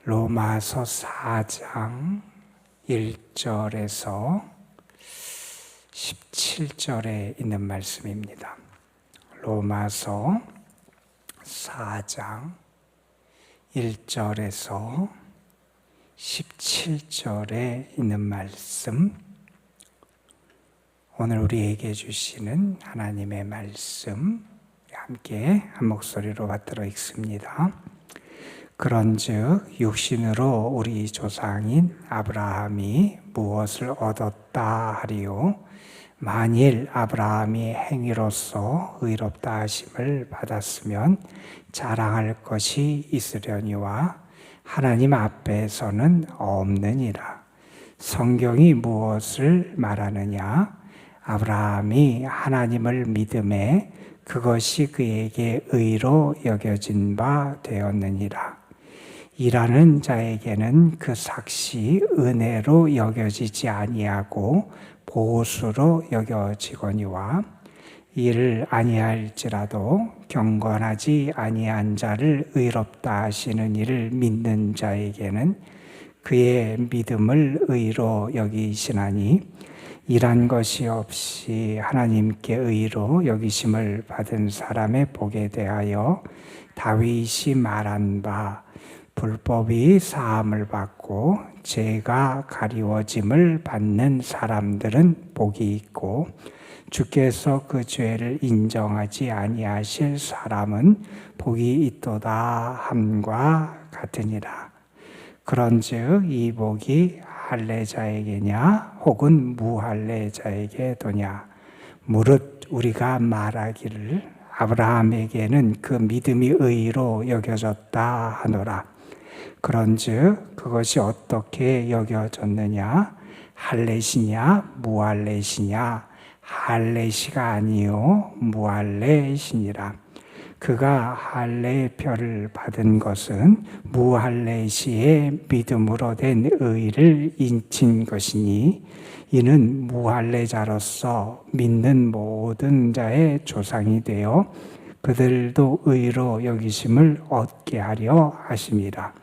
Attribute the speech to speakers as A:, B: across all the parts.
A: 로마서 4장 1절에서 17절에 있는 말씀입니다. 로마서 4장 1절에서 17절에 있는 말씀, 오늘 우리에게 주시는 하나님의 말씀 함께 한 목소리로 받들어 읽습니다. 그런즉 육신으로 우리 조상인 아브라함이 무엇을 얻었다 하리요? 만일 아브라함이 행위로서 의롭다 하심을 받았으면 자랑할 것이 있으려니와 하나님 앞에서는 없느니라. 성경이 무엇을 말하느냐? 아브라함이 하나님을 믿음에 그것이 그에게 의로 여겨진 바 되었느니라. 일하는 자에게는 그 삭시 은혜로 여겨지지 아니하고 보수로 여겨지거니와 이를 아니할지라도 경건하지 아니한 자를 의롭다 하시는 이를 믿는 자에게는 그의 믿음을 의로 여기시나니 일한 것이 없이 하나님께 의로 여기심을 받은 사람의 복에 대하여 다윗이 말한 바 불법이 사함을 받고 죄가 가리워짐을 받는 사람들은 복이 있고 주께서 그 죄를 인정하지 아니하실 사람은 복이 있도다 함과 같으니라. 그런즉 이 복이 할례자에게냐 혹은 무할례자에게도냐? 무릇 우리가 말하기를 아브라함에게는 그 믿음이 의로 여겨졌다 하노라. 그런즉 그것이 어떻게 여겨졌느냐? 할례시냐 무할례시냐? 할례시가 아니요 무할례시니라. 그가 할례의 표를 받은 것은 무할례시의 믿음으로 된 의를 인친 것이니 이는 무할례자로서 믿는 모든 자의 조상이 되어 그들도 의로 여기심을 얻게 하려 하심이라.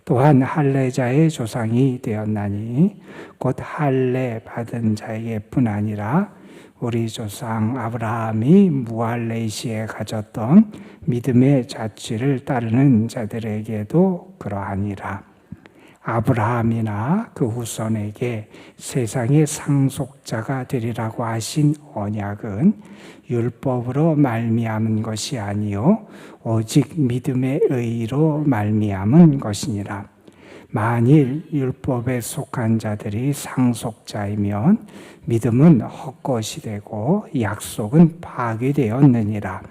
A: 또한 할례자의 조상이 되었나니 곧 할례 받은 자에게뿐 아니라 우리 조상 아브라함이 무할례시에 가졌던 믿음의 자취를 따르는 자들에게도 그러하니라. 아브라함이나 그 후손에게 세상의 상속자가 되리라고 하신 언약은 율법으로 말미암은 것이 아니요 오직 믿음의 의로 말미암은 것이니라. 만일 율법에 속한 자들이 상속자이면 믿음은 헛것이 되고 약속은 파괴되었느니라.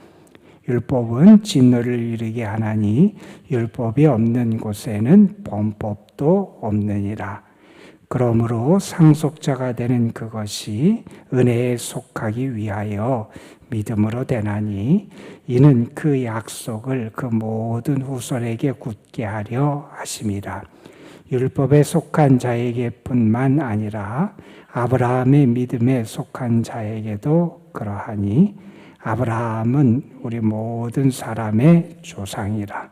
A: 율법은 진노를 이르게 하나니 율법이 없는 곳에는 범법도 없느니라. 그러므로 상속자가 되는 그것이 은혜에 속하기 위하여 믿음으로 되나니 이는 그 약속을 그 모든 후손에게 굳게 하려 하심이라. 율법에 속한 자에게뿐만 아니라 아브라함의 믿음에 속한 자에게도 그러하니 아브라함은 우리 모든 사람의 조상이라.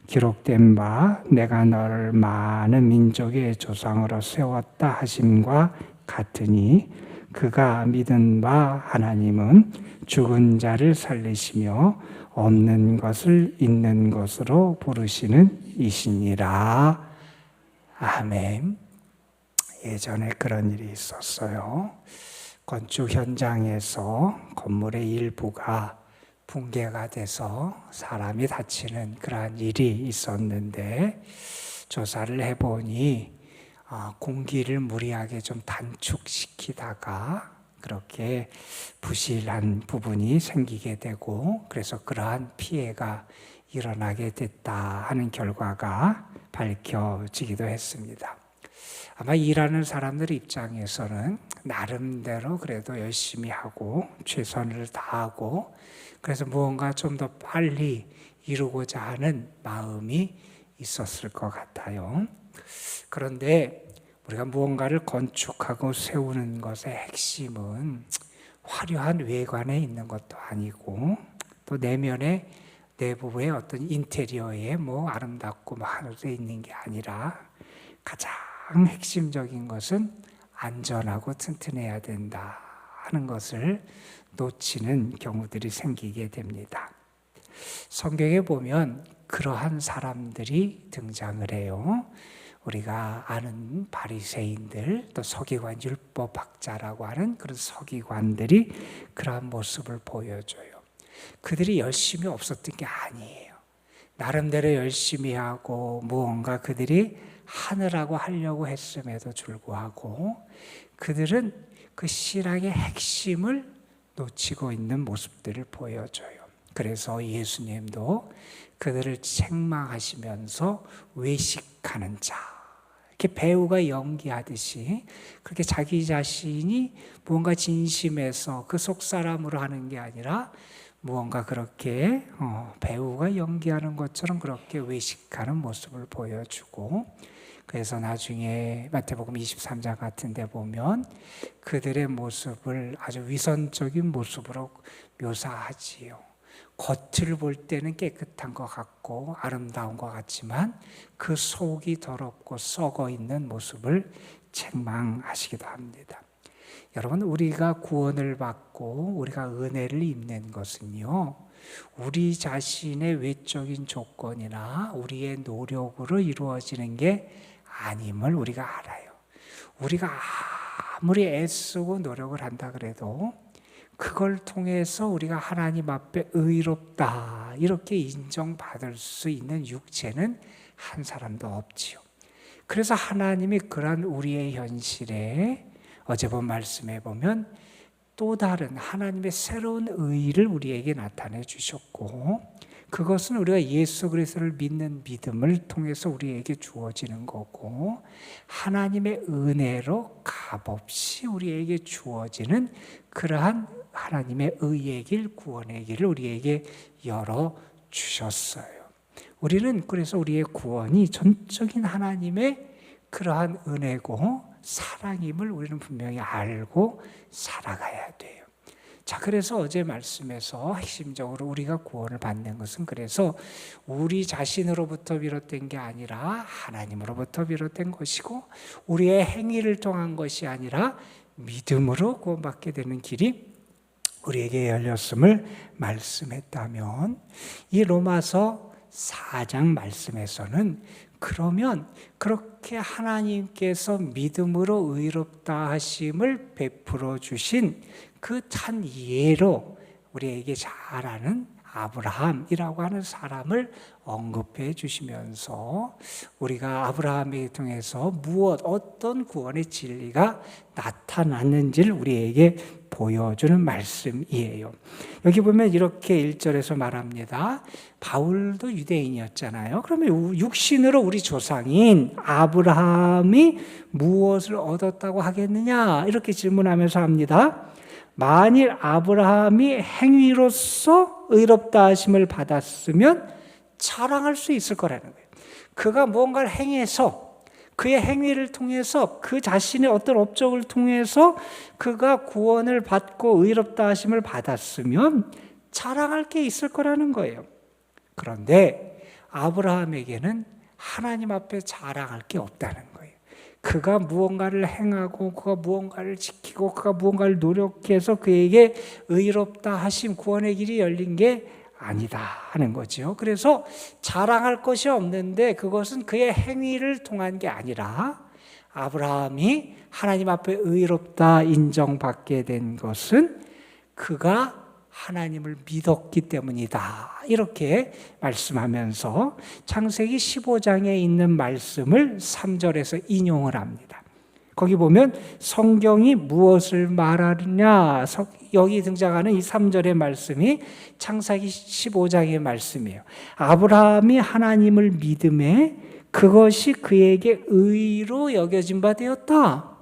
A: 기록된 바 내가 너를 많은 민족의 조상으로 세웠다 하심과 같으니 그가 믿은 바 하나님은 죽은 자를 살리시며 없는 것을 있는 것으로 부르시는 이시니라. 아멘. 예전에 그런 일이 있었어요. 건축 현장에서 건물의 일부가 붕괴가 돼서 사람이 다치는 그러한 일이 있었는데 조사를 해보니 공기를 무리하게 좀 단축시키다가 그렇게 부실한 부분이 생기게 되고 그래서 그러한 피해가 일어나게 됐다 하는 결과가 밝혀지기도 했습니다. 아마 일하는 사람들 입장에서는 나름대로 그래도 열심히 하고 최선을 다하고 그래서 무언가 좀 더 빨리 이루고자 하는 마음이 있었을 것 같아요. 그런데 우리가 무언가를 건축하고 세우는 것의 핵심은 화려한 외관에 있는 것도 아니고 또 내면에 내부의 어떤 인테리어에 뭐 아름답고 뭐 하늘에 있는 게 아니라 가장 핵심적인 것은 안전하고 튼튼해야 된다 하는 것을 놓치는 경우들이 생기게 됩니다. 성경에 보면 그러한 사람들이 등장을 해요. 우리가 아는 바리새인들, 또 서기관 율법학자라고 하는 그런 서기관들이 그러한 모습을 보여줘요. 그들이 열심이 없었던 게 아니에요. 나름대로 열심히 하고 무언가 그들이 하느라고 하려고 했음에도 불구하고 그들은 그 신앙의 핵심을 놓치고 있는 모습들을 보여줘요. 그래서 예수님도 그들을 책망하시면서 외식하는 자, 이렇게 배우가 연기하듯이 그렇게 자기 자신이 무언가 진심에서 그 속사람으로 하는 게 아니라 무언가 그렇게 배우가 연기하는 것처럼 그렇게 외식하는 모습을 보여주고, 그래서 나중에 마태복음 23장 같은 데 보면 그들의 모습을 아주 위선적인 모습으로 묘사하지요. 겉을 볼 때는 깨끗한 것 같고 아름다운 것 같지만 그 속이 더럽고 썩어 있는 모습을 책망하시기도 합니다. 여러분, 우리가 구원을 받고 우리가 은혜를 입는 것은요, 우리 자신의 외적인 조건이나 우리의 노력으로 이루어지는 게 아님을 우리가 알아요. 우리가 아무리 애쓰고 노력을 한다 그래도 그걸 통해서 우리가 하나님 앞에 의롭다 이렇게 인정받을 수 있는 육체는 한 사람도 없지요. 그래서 하나님이 그런 우리의 현실에 어제 본 말씀에 보면 또 다른 하나님의 새로운 의의를 우리에게 나타내 주셨고, 그것은 우리가 예수 그리스도를 믿는 믿음을 통해서 우리에게 주어지는 거고, 하나님의 은혜로 값없이 우리에게 주어지는 그러한 하나님의 의의 길, 구원의 길을 우리에게 열어 주셨어요. 우리는 그래서 우리의 구원이 전적인 하나님의 그러한 은혜고 사랑임을 우리는 분명히 알고 살아가야 돼요. 자, 그래서 어제 말씀에서 핵심적으로 우리가 구원을 받는 것은 그래서 우리 자신으로부터 비롯된 게 아니라 하나님으로부터 비롯된 것이고, 우리의 행위를 통한 것이 아니라 믿음으로 구원받게 되는 길이 우리에게 열렸음을 말씀했다면, 이 로마서 4장 말씀에서는 그러면 그렇게 하나님께서 믿음으로 의롭다 하심을 베풀어 주신 그 참 예로 우리에게 잘 아는 아브라함이라고 하는 사람을 언급해 주시면서 우리가 아브라함을 통해서 어떤 구원의 진리가 나타났는지를 우리에게 보여주는 말씀이에요. 여기 보면 이렇게 1절에서 말합니다. 바울도 유대인이었잖아요. 그러면 육신으로 우리 조상인 아브라함이 무엇을 얻었다고 하겠느냐? 이렇게 질문하면서 합니다. 만일 아브라함이 행위로서 의롭다 하심을 받았으면 자랑할 수 있을 거라는 거예요. 그가 무언가를 행해서, 그의 행위를 통해서, 그 자신의 어떤 업적을 통해서 그가 구원을 받고 의롭다 하심을 받았으면 자랑할 게 있을 거라는 거예요. 그런데 아브라함에게는 하나님 앞에 자랑할 게 없다는 거예요. 그가 무언가를 행하고 그가 무언가를 지키고 그가 무언가를 노력해서 그에게 의롭다 하심, 구원의 길이 열린 게 아니다 하는 거죠. 그래서 자랑할 것이 없는데 그것은 그의 행위를 통한 게 아니라 아브라함이 하나님 앞에 의롭다 인정받게 된 것은 그가 하나님을 믿었기 때문이다. 이렇게 말씀하면서 창세기 15장에 있는 말씀을 3절에서 인용을 합니다. 거기 보면 성경이 무엇을 말하느냐, 여기 등장하는 이 3절의 말씀이 창세기 15장의 말씀이에요. 아브라함이 하나님을 믿음에 그것이 그에게 의로 여겨진 바 되었다.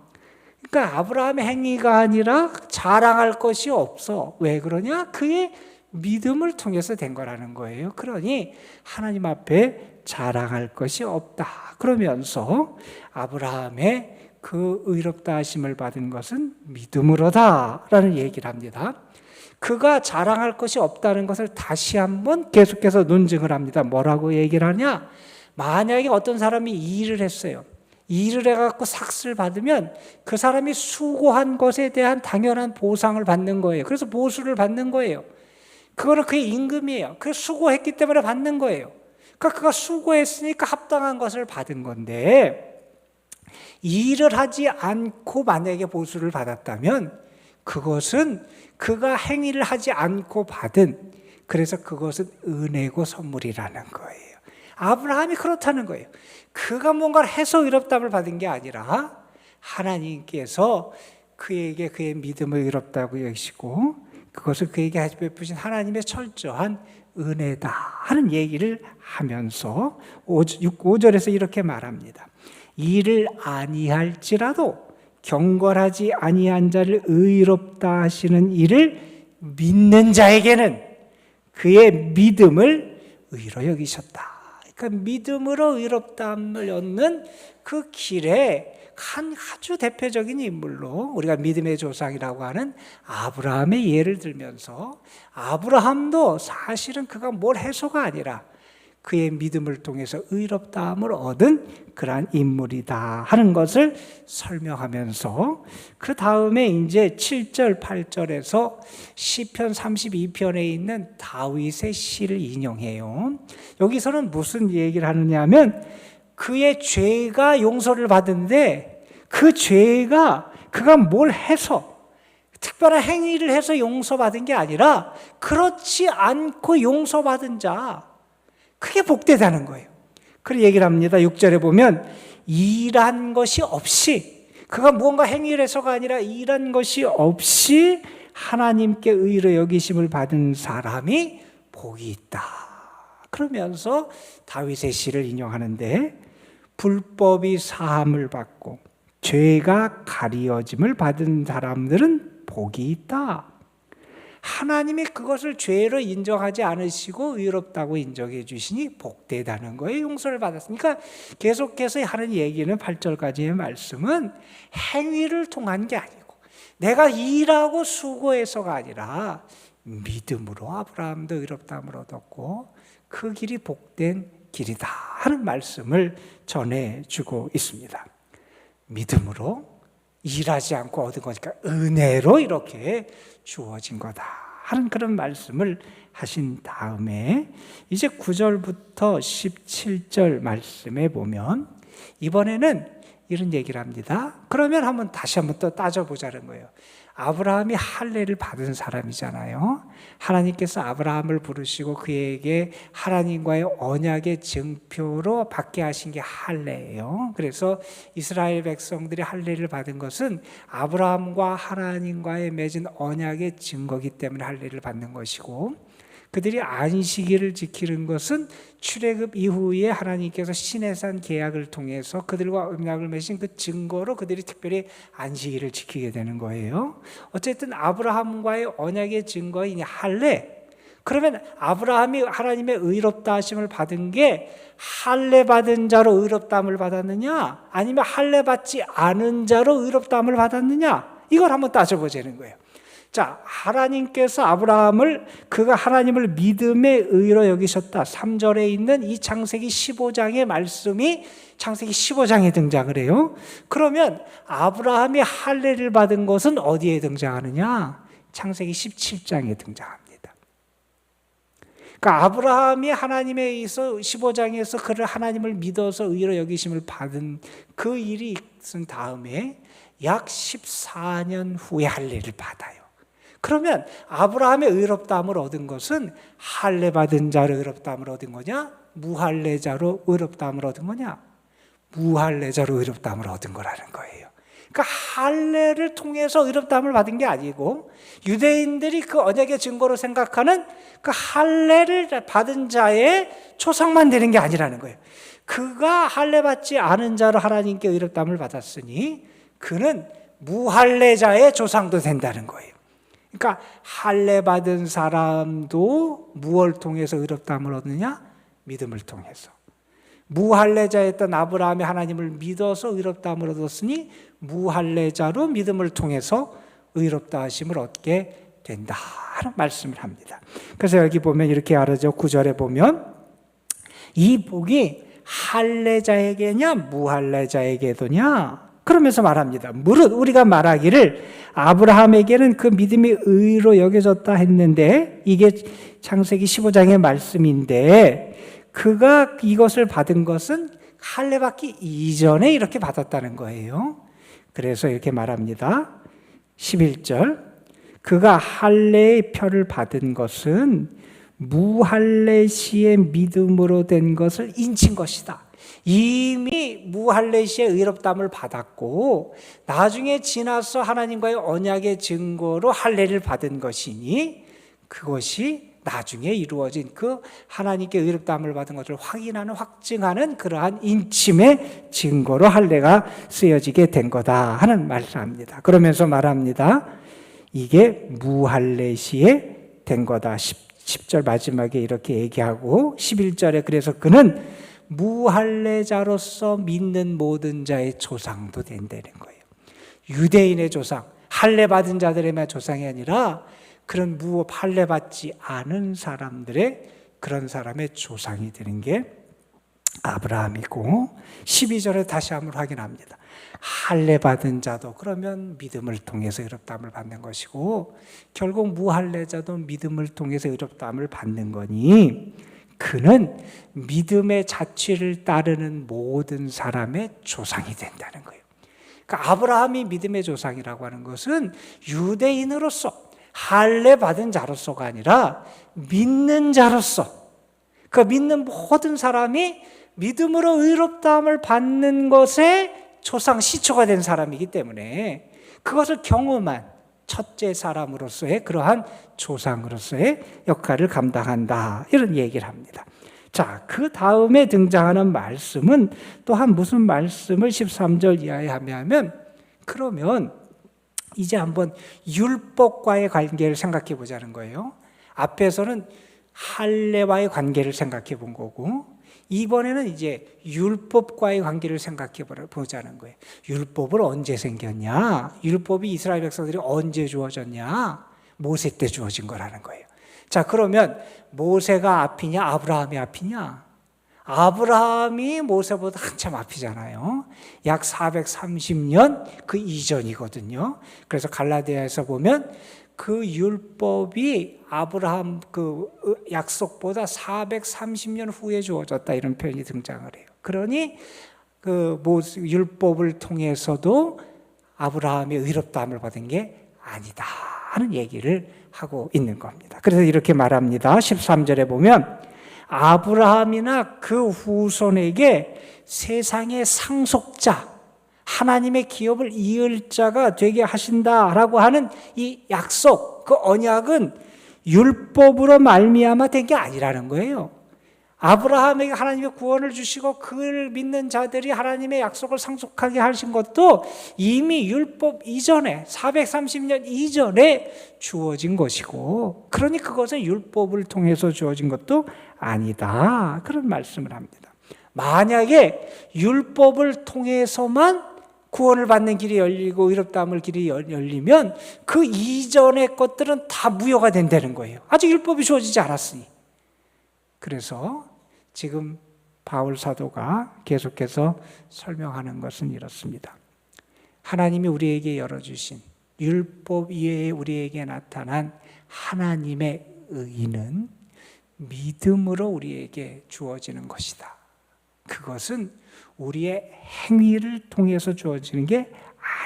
A: 그러니까 아브라함의 행위가 아니라 자랑할 것이 없어. 왜 그러냐? 그의 믿음을 통해서 된 거라는 거예요. 그러니 하나님 앞에 자랑할 것이 없다. 그러면서 아브라함의 그 의롭다 하심을 받은 것은 믿음으로다 라는 얘기를 합니다. 그가 자랑할 것이 없다는 것을 다시 한번 계속해서 논증을 합니다. 뭐라고 얘기를 하냐? 만약에 어떤 사람이 일을 했어요. 일을 해갖고 삭스를 받으면 그 사람이 수고한 것에 대한 당연한 보상을 받는 거예요. 그래서 보수를 받는 거예요. 그거는 그의 임금이에요. 그 수고했기 때문에 받는 거예요. 그러니까 그가 수고했으니까 합당한 것을 받은 건데, 일을 하지 않고 만약에 보수를 받았다면 그것은 그가 행위를 하지 않고 받은, 그래서 그것은 은혜고 선물이라는 거예요. 아브라함이 그렇다는 거예요. 그가 뭔가를 해서 의롭다함을 받은 게 아니라 하나님께서 그에게 그의 믿음을 의롭다고 여기시고 그것을 그에게 베푸신 하나님의 철저한 은혜다 하는 얘기를 하면서 5절에서 이렇게 말합니다. 이를 아니할지라도 경건하지 아니한 자를 의롭다 하시는 이를 믿는 자에게는 그의 믿음을 의로 여기셨다. 그러니까 믿음으로 의롭다함을 얻는 그 길에 한 아주 대표적인 인물로 우리가 믿음의 조상이라고 하는 아브라함의 예를 들면서, 아브라함도 사실은 그가 뭘 해서가 아니라 그의 믿음을 통해서 의롭다함을 얻은 그러한 인물이다 하는 것을 설명하면서, 그 다음에 이제 7절, 8절에서 시편 32편에 있는 다윗의 시를 인용해요. 여기서는 무슨 얘기를 하느냐 하면, 그의 죄가 용서를 받은데 그 죄가 그가 뭘 해서, 특별한 행위를 해서 용서받은 게 아니라 그렇지 않고 용서받은 자, 그게 복되다는 거예요. 그런 얘기를 합니다. 6절에 보면 일한 것이 없이, 그가 무언가 행위를 해서가 아니라 일한 것이 없이 하나님께 의로 여기심을 받은 사람이 복이 있다. 그러면서 다윗의 시를 인용하는데, 불법이 사함을 받고 죄가 가리어짐을 받은 사람들은 복이 있다. 하나님이 그것을 죄로 인정하지 않으시고 의롭다고 인정해 주시니 복되다는 거예요. 용서를 받았으니까. 계속해서 하는 얘기는 8절까지의 말씀은 행위를 통한 게 아니고 내가 일하고 수고해서가 아니라 믿음으로 아브라함도 의롭다함을 얻었고 그 길이 복된 길이다 하는 말씀을 전해주고 있습니다. 믿음으로 일하지 않고 얻은 거니까 은혜로 이렇게 주어진 거다 하는 그런 말씀을 하신 다음에 이제 9절부터 17절 말씀에 보면 이번에는 이런 얘기를 합니다. 그러면 다시 한번 또 따져보자는 거예요. 아브라함이 할례를 받은 사람이잖아요. 하나님께서 아브라함을 부르시고 그에게 하나님과의 언약의 증표로 받게 하신 게 할례예요. 그래서 이스라엘 백성들이 할례를 받은 것은 아브라함과 하나님과의 맺은 언약의 증거이기 때문에 할례를 받는 것이고, 그들이 안식일을 지키는 것은 출애굽 이후에 하나님께서 시내산 계약을 통해서 그들과 언약을 맺은 그 증거로 그들이 특별히 안식일을 지키게 되는 거예요. 어쨌든 아브라함과의 언약의 증거인 할례, 그러면 아브라함이 하나님의 의롭다 하심을 받은 게 할례 받은 자로 의롭다함을 받았느냐, 아니면 할례 받지 않은 자로 의롭다함을 받았느냐, 이걸 한번 따져보자는 거예요. 자, 하나님께서 아브라함을, 그가 하나님을 믿음의 의로 여기셨다. 3절에 있는 이 창세기 15장의 말씀이 창세기 15장에 등장을 해요. 그러면 아브라함이 할례를 받은 것은 어디에 등장하느냐? 창세기 17장에 등장합니다. 그러니까 아브라함이 하나님에 의해서 15장에서 그를 하나님을 믿어서 의로 여기심을 받은 그 일이 있은 다음에 약 14년 후에 할례를 받아요. 그러면 아브라함의 의롭다함을 얻은 것은 할례 받은 자로 의롭다함을 얻은 거냐? 무할례자로 의롭다함을 얻은 거냐? 무할례자로 의롭다함을 얻은 거라는 거예요. 그러니까 할례를 통해서 의롭다함을 받은 게 아니고, 유대인들이 그 언약의 증거로 생각하는 그 할례를 받은 자의 초상만 되는 게 아니라는 거예요. 그가 할례 받지 않은 자로 하나님께 의롭다함을 받았으니 그는 무할례자의 조상도 된다는 거예요. 그러니까 할례 받은 사람도 무엇을 통해서 의롭다함을 얻느냐? 믿음을 통해서. 무할례자였던 아브라함이 하나님을 믿어서 의롭다함을 얻었으니 무할례자로 믿음을 통해서 의롭다 하심을 얻게 된다는 말씀을 합니다. 그래서 여기 보면 이렇게 알아죠. 9절에 보면 이 복이 할례자에게냐 무할례자에게도냐 그러면서 말합니다. 무릇 우리가 말하기를 아브라함에게는 그 믿음이 의로 여겨졌다 했는데, 이게 창세기 15장의 말씀인데 그가 이것을 받은 것은 할례 받기 이전에 이렇게 받았다는 거예요. 그래서 이렇게 말합니다. 11절 그가 할례의 표를 받은 것은 무할례 시의 믿음으로 된 것을 인친 것이다. 이미 무할례 시의 의롭다함을 받았고 나중에 지나서 하나님과의 언약의 증거로 할례를 받은 것이니 그것이 나중에 이루어진 그 하나님께 의롭다함을 받은 것을 확인하는 확증하는 그러한 인침의 증거로 할례가 쓰여지게 된 거다 하는 말을 합니다. 그러면서 말합니다. 이게 무할례 시에 된 거다. 10절 마지막에 이렇게 얘기하고 11절에 그래서 그는 무할례자로서 믿는 모든 자의 조상도 된다는 거예요. 유대인의 조상, 할례 받은 자들의 조상이 아니라 그런 할례 받지 않은 사람들의 그런 사람의 조상이 되는 게 아브라함이고, 12절에 다시 한번 확인합니다. 할례 받은 자도 그러면 믿음을 통해서 의롭다함을 받는 것이고 결국 무할례자도 믿음을 통해서 의롭다함을 받는 거니 그는 믿음의 자취를 따르는 모든 사람의 조상이 된다는 거예요. 그러니까 아브라함이 믿음의 조상이라고 하는 것은 유대인으로서 할례 받은 자로서가 아니라 믿는 자로서, 그 믿는 모든 사람이 믿음으로 의롭다함을 받는 것에 조상, 시초가 된 사람이기 때문에 그것을 경험한 첫째 사람으로서의 그러한 조상으로서의 역할을 감당한다, 이런 얘기를 합니다. 자, 그 다음에 등장하는 말씀은 또한 무슨 말씀을 13절 이하에 하면, 그러면 이제 한번 율법과의 관계를 생각해 보자는 거예요. 앞에서는 할례와의 관계를 생각해 본 거고 이번에는 이제 율법과의 관계를 생각해 보자는 거예요. 율법은 언제 생겼냐? 율법이 이스라엘 백성들이 언제 주어졌냐? 모세 때 주어진 거라는 거예요. 자, 그러면 모세가 앞이냐 아브라함이 앞이냐? 아브라함이 모세보다 한참 앞이잖아요. 약 430년 그 이전이거든요. 그래서 갈라디아에서 보면 그 율법이 아브라함 그 약속보다 430년 후에 주어졌다, 이런 표현이 등장을 해요. 그러니 그 율법을 통해서도 아브라함의 의롭다함을 받은 게 아니다 하는 얘기를 하고 있는 겁니다. 그래서 이렇게 말합니다. 13절에 보면 아브라함이나 그 후손에게 세상의 상속자, 하나님의 기업을 이을 자가 되게 하신다라고 하는 이 약속, 그 언약은 율법으로 말미암아 된 게 아니라는 거예요. 아브라함에게 하나님의 구원을 주시고 그를 믿는 자들이 하나님의 약속을 상속하게 하신 것도 이미 율법 이전에 430년 이전에 주어진 것이고, 그러니 그것은 율법을 통해서 주어진 것도 아니다, 그런 말씀을 합니다. 만약에 율법을 통해서만 구원을 받는 길이 열리고 의롭다함을 길이 열리면 그 이전의 것들은 다 무효가 된다는 거예요. 아직 율법이 주어지지 않았으니. 그래서 지금 바울 사도가 계속해서 설명하는 것은 이렇습니다. 하나님이 우리에게 열어주신 율법 이외에 우리에게 나타난 하나님의 의는 믿음으로 우리에게 주어지는 것이다. 그것은 우리의 행위를 통해서 주어지는 게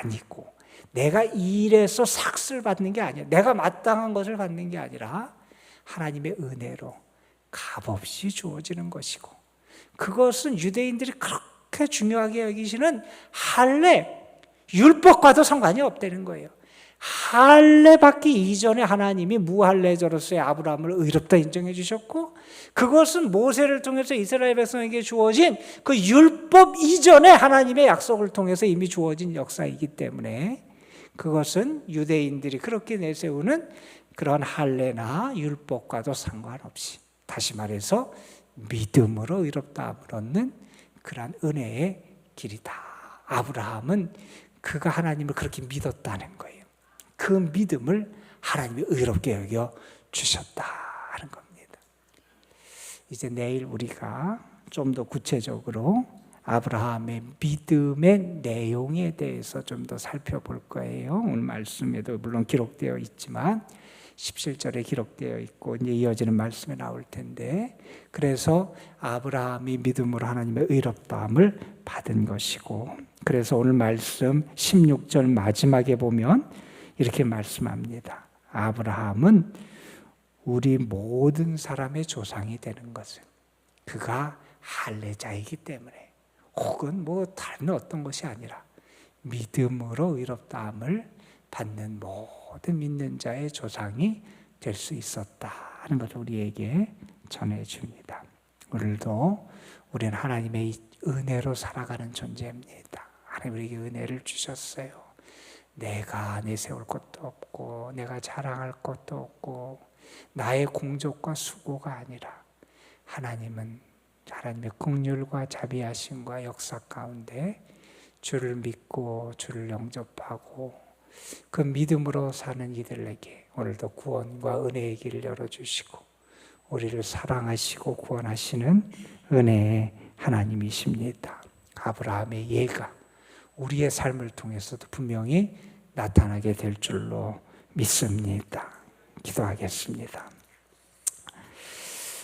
A: 아니고 내가 일해서 삭슬 받는 게 아니야. 내가 마땅한 것을 받는 게 아니라 하나님의 은혜로 값없이 주어지는 것이고, 그것은 유대인들이 그렇게 중요하게 여기시는 할례, 율법과도 상관이 없다는 거예요. 할례 받기 이전에 하나님이 무할례자로서의 아브라함을 의롭다 인정해 주셨고, 그것은 모세를 통해서 이스라엘 백성에게 주어진 그 율법 이전에 하나님의 약속을 통해서 이미 주어진 역사이기 때문에 그것은 유대인들이 그렇게 내세우는 그런 할례나 율법과도 상관없이, 다시 말해서 믿음으로 의롭다함을 얻는 그러한 은혜의 길이다. 아브라함은 그가 하나님을 그렇게 믿었다는 거예요. 그 믿음을 하나님이 의롭게 여겨 주셨다 하는 겁니다. 이제 내일 우리가 좀 더 구체적으로 아브라함의 믿음의 내용에 대해서 좀 더 살펴볼 거예요. 오늘 말씀에도 물론 기록되어 있지만 17절에 기록되어 있고 이제 이어지는 말씀에 나올 텐데, 그래서 아브라함이 믿음으로 하나님의 의롭다함을 받은 것이고, 그래서 오늘 말씀 16절 마지막에 보면 이렇게 말씀합니다. 아브라함은 우리 모든 사람의 조상이 되는 것은 그가 할례자이기 때문에, 혹은 뭐 다른 어떤 것이 아니라 믿음으로 의롭다함을 받는 모든 믿는 자의 조상이 될 수 있었다 하는 것을 우리에게 전해줍니다. 오늘도 우리는 하나님의 은혜로 살아가는 존재입니다. 하나님 우리에게 은혜를 주셨어요. 내가 내세울 것도 없고 내가 자랑할 것도 없고 나의 공적과 수고가 아니라 하나님은 하나님의 긍휼과 자비하심과 역사 가운데 주를 믿고 주를 영접하고 그 믿음으로 사는 이들에게 오늘도 구원과 은혜의 길을 열어주시고 우리를 사랑하시고 구원하시는 은혜의 하나님이십니다. 아브라함의 예가 우리의 삶을 통해서도 분명히 나타나게 될 줄로 믿습니다. 기도하겠습니다.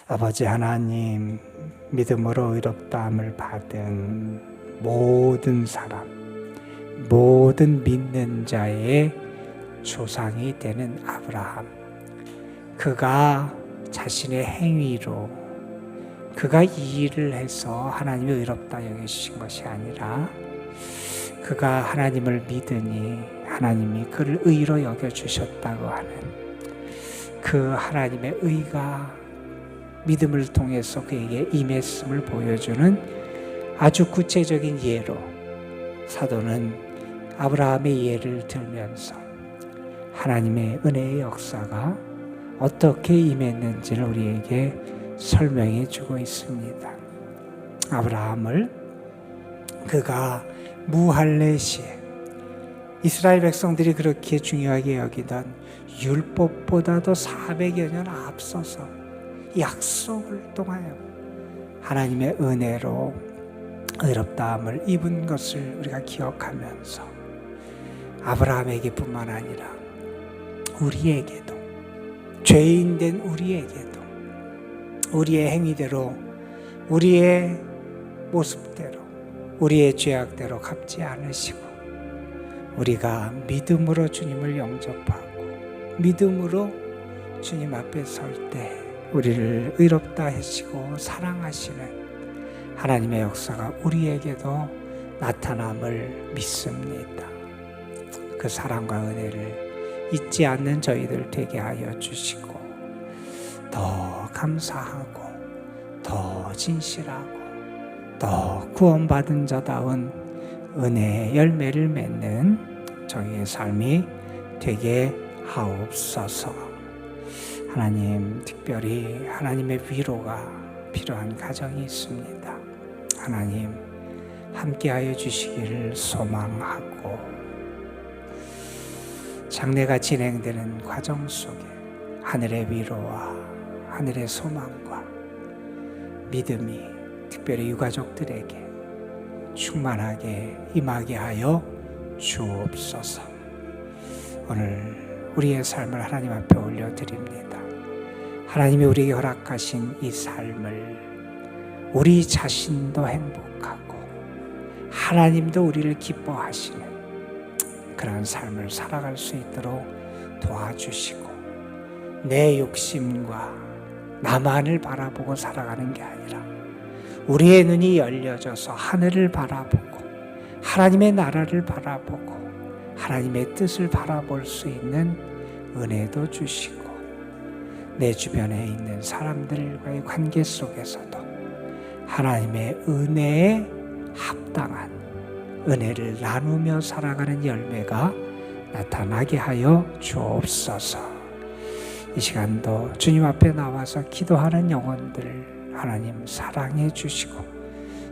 A: 아버지 하나님, 믿음으로 의롭다함을 받은 모든 사람, 모든 믿는 자의 조상이 되는 아브라함, 그가 자신의 행위로 그가 이 일을 해서 하나님이 의롭다 여기신 것이 아니라 그가 하나님을 믿으니 하나님이 그를 의로 여겨주셨다고 하는 그 하나님의 의가 믿음을 통해서 그에게 임했음을 보여주는 아주 구체적인 예로 사도는 아브라함의 예를 들면서 하나님의 은혜의 역사가 어떻게 임했는지를 우리에게 설명해 주고 있습니다. 아브라함을 그가 무할례 시에 이스라엘 백성들이 그렇게 중요하게 여기던 율법보다도 400여 년 앞서서 약속을 통하여 하나님의 은혜로 의롭다함을 입은 것을 우리가 기억하면서 아브라함에게 뿐만 아니라 우리에게도, 죄인된 우리에게도 우리의 행위대로, 우리의 모습대로, 우리의 죄악대로 갚지 않으시고 우리가 믿음으로 주님을 영접하고 믿음으로 주님 앞에 설 때 우리를 의롭다 하시고 사랑하시는 하나님의 역사가 우리에게도 나타남을 믿습니다. 그 사랑과 은혜를 잊지 않는 저희들 되게 하여 주시고 더 감사하고 더 진실하고 더 구원받은 자다운 은혜의 열매를 맺는 저희의 삶이 되게 하옵소서. 하나님, 특별히 하나님의 위로가 필요한 가정이 있습니다. 하나님, 함께하여 주시기를 소망하고 장례가 진행되는 과정 속에 하늘의 위로와 하늘의 소망과 믿음이 특별히 유가족들에게 충만하게 임하게 하여 주옵소서. 오늘 우리의 삶을 하나님 앞에 올려드립니다. 하나님이 우리에게 허락하신 이 삶을 우리 자신도 행복하고 하나님도 우리를 기뻐하시는 그런 삶을 살아갈 수 있도록 도와주시고 내 욕심과 나만을 바라보고 살아가는 게 아니라 우리의 눈이 열려져서 하늘을 바라보고 하나님의 나라를 바라보고 하나님의 뜻을 바라볼 수 있는 은혜도 주시고 내 주변에 있는 사람들과의 관계 속에서도 하나님의 은혜에 합당한 은혜를 나누며 살아가는 열매가 나타나게 하여 주옵소서. 이 시간도 주님 앞에 나와서 기도하는 영혼들 하나님 사랑해 주시고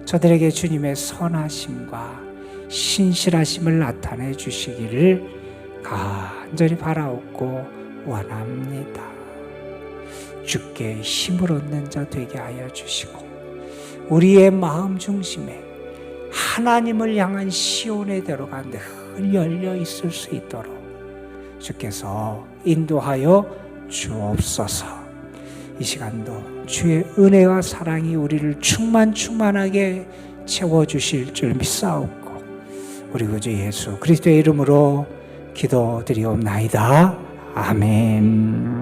A: 저들에게 주님의 선하심과 신실하심을 나타내 주시기를 간절히 바라옵고 원합니다. 주께 힘을 얻는 자 되게 하여 주시고 우리의 마음 중심에 하나님을 향한 시온의 대로가 늘 열려 있을 수 있도록 주께서 인도하여 주옵소서. 이 시간도 주의 은혜와 사랑이 우리를 충만하게 채워주실 줄 믿사옵고 우리 구주 예수 그리스도의 이름으로 기도드리옵나이다. 아멘.